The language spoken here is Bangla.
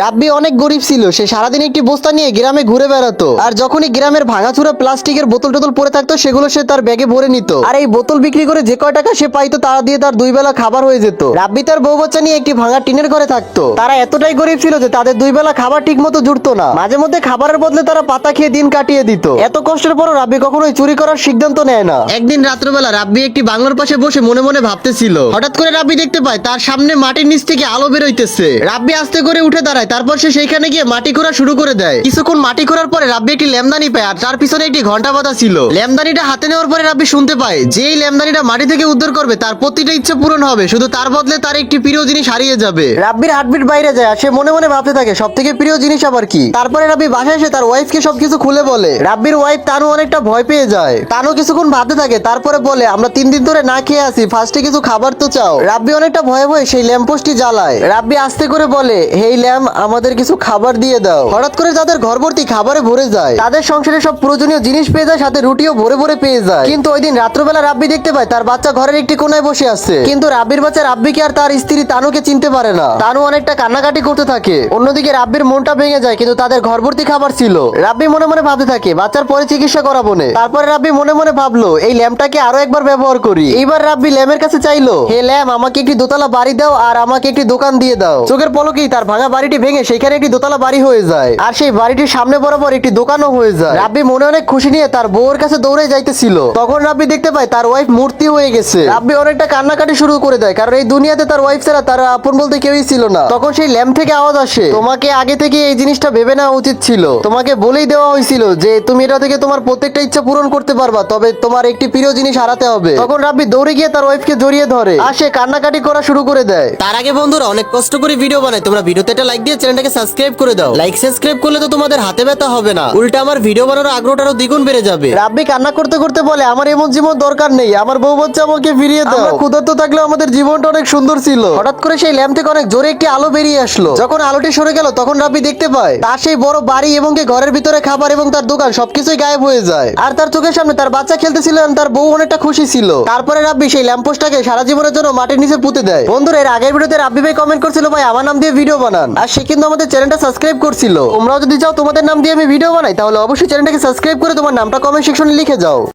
রাব্বি অনেক গরিব ছিল, সে সারাদিন একটি বস্তা নিয়ে গ্রামে ঘুরে বেড়াতো। আর যখনই গ্রামের ভাঙাচুরা প্লাস্টিকের বোতল টোতল পড়ে থাকতো সেগুলো সে তার ব্যাগে ভরে নিত। আর এই বোতল বিক্রি করে যে কয় টাকা সে পাইতো তা দিয়ে তার দুই বেলা খাবার হয়ে যেত। রাব্বি তার বউ বাচ্চা নিয়ে একটি ভাঙা টিনের ঘরে থাকতো। তারা এতটাই গরিব ছিল যে তাদের দুই বেলা খাবার ঠিক মতো জুটতো না। মাঝে মধ্যে খাবারের বদলে তারা পাতা খেয়ে দিন কাটিয়ে দিত। এত কষ্টের পরও রাব্বি কখনোই চুরি করার সিদ্ধান্ত নেয় না। একদিন রাত্রবেলা রাব্বি একটি বাংলোর পাশে বসে মনে মনে ভাবতেছিল। হঠাৎ করে রাব্বি দেখতে পায় তার সামনে মাটির নিচ থেকে আলো বেরোইতেছে। রাব্বি আস্তে করে উঠে দাঁড়ায়, তারপর সে সেইখানে গিয়ে মাটি খোঁড়া শুরু করে দেয়। কিছুক্ষণ মাটি খোঁড়ার পরে রাব্বি একটি লেমদানি পায়, আর তার পিছনে একটি ঘন্টা বাঁধা ছিল। লেমদানিটা হাতে নেওয়ার পরে রাব্বি শুনতে পায় যে এই লেমদানিটা মাটি থেকে উদ্ধার করবে তার প্রতিটা ইচ্ছা পূরণ হবে, শুধু তার বদলে তার একটি প্রিয় জিনিস হারিয়ে যাবে। রাব্বির হার্টবিট বাইরে যায়, আর সে মনে মনে ভাবতে থাকে সব থেকে প্রিয় জিনিস আবার কি। তারপরে রাব্বি বাসায় এসে তার ওয়াইফকে সবকিছু খুলে বলে। রাব্বির ওয়াইফ তানু অনেকটা ভয় পেয়ে যায়। তানু কিছুক্ষণ ভাবতে থাকে, তারপরে বলে আমরা 3 দিন ধরে না খেয়ে আছি, ফার্স্টে কিছু খাবার তো চাও। রাব্বি অনেকটা ভয়ে ভয়ে সেই ল্যাম্পপোস্টটি জ্বালায়। রাব্বি আস্তে করে বলে, হেই ল্যাম্প, আমাদের কিছু খাবার দিয়ে দাও। হঠাৎ করে তাদের ঘর ভর্তি খাবারে ভরে যায়। তাদের সংসারে সব প্রয়োজনীয় জিনিস পেয়ে যায়, সাথে রুটিও ভরে ভরে পেয়ে যায়। কিন্তু ওই দিন রাত্রবেলা রাব্বি দেখতে পায় তার বাচ্চা ঘরের একটি কোনায় বসে আছে। কিন্তু রাব্বির বাচ্চা রাব্বিকে আর তার স্ত্রী তানুকে চিনতে পারে না। তানু অনেকটা কান্নাকাটি করতে থাকে। অন্যদিকে রাব্বির মনটা ভেঙে যায়, কিন্তু তাদের ঘর ভর্তি খাবার ছিল। রাব্বি মনে মনে ভাবতে থাকে বাচ্চার পরে চিকিৎসা করাবো না। তারপরে রাব্বি মনে মনে ভাবলো এই ল্যাম্পটাকে আরো একবার ব্যবহার করি। এইবার রাব্বি ল্যাম্পের কাছে চাইলো, হে ল্যাম্প, আমাকে একটি দোতলা বাড়ি দাও আর আমাকে একটি দোকান দিয়ে দাও। চোখের পলকেই তার ভাঙা বাড়িটি ভেঙে সেখানে একটি দোতলা বাড়ি হয়ে যায়, আর সেই বাড়িটির সামনে বরাবর একটি দোকানও হয়ে যায়। রাব্বি মনে অনেক খুশি নিয়ে তার বউয়ের কাছে দৌড়ে যাইতেছিল। তখন রাব্বি দেখতে পায় তার ওয়াইফ মূর্তি হয়ে গেছে। রাব্বি অনেকটা কান্নাকাটি শুরু করে দেয়, কারণ এই দুনিয়াতে তার ওয়াইফ ছাড়া তার আপন বলতে কেউই ছিল না। তখন সেই ল্যাম্প থেকে আওয়াজ আসে, তোমাকে আগে থেকে এই জিনিসটা ভেবে নেওয়া উচিত ছিল। তোমাকে বলেই দেওয়া হয়েছিল যে তুমি এটা থেকে তোমার প্রত্যেকটা ইচ্ছা পূরণ করতে পারবা, তবে তোমার একটি প্রিয় জিনিস হারাতে হবে। তখন রাব্বি দৌড়ে গিয়ে তার ওয়াইফকে জড়িয়ে ধরে, আর সে কান্নাকাটি করা শুরু করে দেয়। তার আগে বন্ধুরা, অনেক কষ্ট করে ভিডিও বানাই, তোমরা ভিডিওতে একটা লাইক দিয়ে চ্যানেলটাকে সাবস্ক্রাইব করে দাও। লাইক সাবস্ক্রাইব করলে তো তোমাদের হাতে ব্যথা হবে না, উল্টা আমার ভিডিও বানানোর আগ্রহটা আরো দ্বিগুণ বেড়ে যাবে। রাব্বি কান্না করতে করতে বলে, আমার এমন জীবন দরকার নেই, আমার বউ বাচ্চা আমাকে ফিরিয়ে দাও। আমরা ক্ষুধার্ত থাকলেও আমাদের জীবনটা অনেক সুন্দর ছিল। হঠাৎ করে সেই ল্যাম্প থেকে অনেক জোরে একটি আলো বেরিয়ে আসলো। যখন আলোটি সরে গেল তখন রাব্বি দেখতে পায় তার সেই বড় বাড়ি এবং ঘরের ভিতরে খাবার এবং তার দোকান সবকিছুই গায়েব হয়ে যায়। আর তার চোখের সামনে তার বাচ্চা খেলতেছিল, তার বউ অনেকটা খুশি ছিল। তারপরে রাব্বি সেই ল্যাম্পপোস্টটাকে সারা জীবনের জন্য মাটির নিচে পুঁতে দেয়। বন্ধুরা, এর আগের ভিডিওতে রাব্বি ভাই কমেন্ট করছিল, ভাই আমার নাম দিয়ে ভিডিও বানান, আর সে কিন্তু আমাদের চ্যানেলটা সাবস্ক্রাইব করছিল। তোমরাও যদি চাও তোমাদের নাম দিয়ে আমি ভিডিও বানাই, তাহলে অবশ্যই চ্যানেলটাকে সাবস্ক্রাইব করে তোমার নামটা কমেন্ট সেকশনে লিখে যাও।